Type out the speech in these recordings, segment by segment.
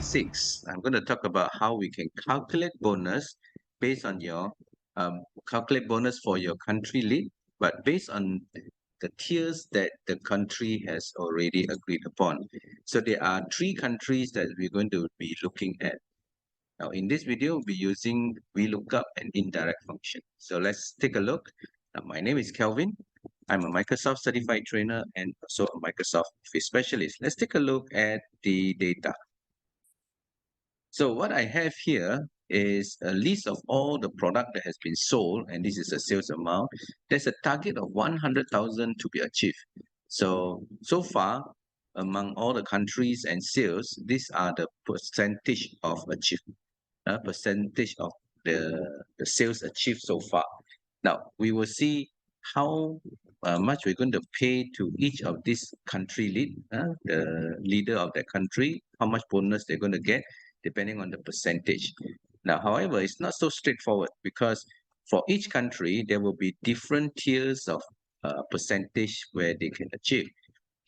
6, I'm going to talk about how we can calculate bonus based on your calculate bonus for your country lead, but based on the tiers that the country has already agreed upon. So there are 3 countries that we're going to be looking at. Now, in this video, we'll be using VLOOKUP and Indirect function. So let's take a look. My name is Kelvin. I'm a Microsoft certified trainer and also a Microsoft Office specialist. Let's take a look at the data. So what I have here is a list of all the product that has been sold, and this is a sales amount. There's a target of 100,000 to be achieved. So far, among all the countries and sales, these are the percentage of achievement, percentage of the sales achieved so far. Now, we will see how much we're going to pay to each of these country lead, the leader of that country, how much bonus they're going to get, depending on the percentage. Now, however, it's not so straightforward because for each country, there will be different tiers of percentage where they can achieve.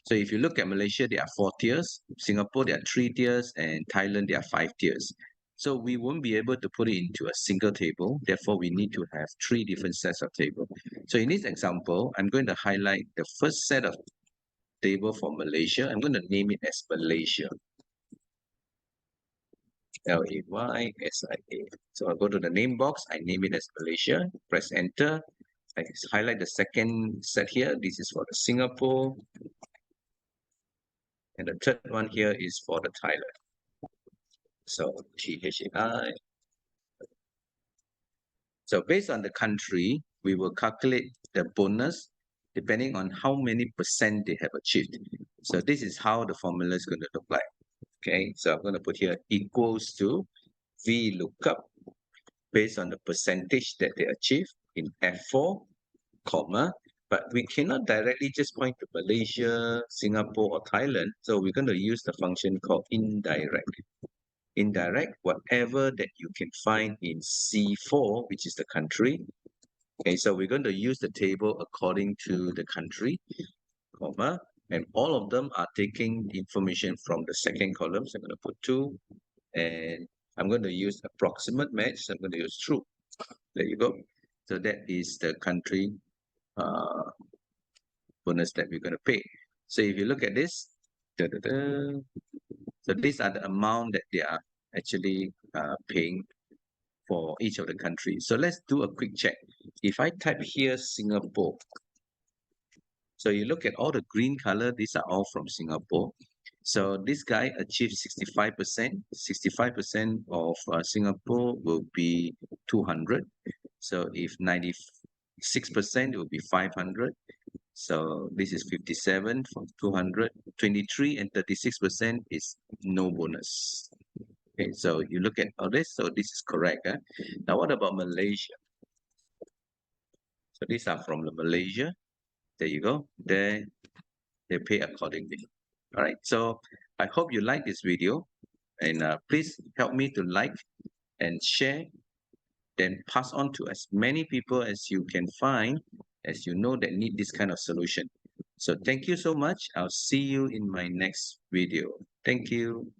So if you look at Malaysia, there are 4 tiers, Singapore, there are 3 tiers, and Thailand, there are 5 tiers. So we won't be able to put it into a single table. Therefore, we need to have 3 different sets of table. So in this example, I'm going to highlight the first set of table for Malaysia. I'm going to name it as Malaysia. Laysia. So I'll go to the name box. I name it as Malaysia. Press enter. I highlight the second set here. This is for the Singapore. And the third one here is for the Thailand. So THAI. So based on the country, we will calculate the bonus depending on how many percent they have achieved. So this is how the formula is going to look like. Okay, so I'm going to put here equals to VLOOKUP based on the percentage that they achieve in F4, comma, but we cannot directly just point to Malaysia, Singapore, or Thailand. So we're going to use the function called indirect. Indirect, whatever that you can find in C4, which is the country. Okay, so we're going to use the table according to the country, comma, and all of them are taking information from the second column. So I'm going to put 2, and I'm going to use approximate match. So I'm going to use true. There you go. So that is the country bonus that we're going to pay. So if you look at this, so these are the amount that they are actually paying for each of the countries. So let's do a quick check. If I type here Singapore, so you look at all the green color, these are all from Singapore. So this guy achieved 65%. 65% of Singapore will be 200. So if 96%, it will be 500. So this is 57 from 200. 23 and 36% is no bonus. Okay, so you look at all this. So this is correct. Now, what about Malaysia? So these are from Malaysia. There you go. There, they pay accordingly. All right. So I hope you like this video, and please help me to like and share. Then pass on to as many people as you can find, as you know that need this kind of solution. So thank you so much. I'll see you in my next video. Thank you.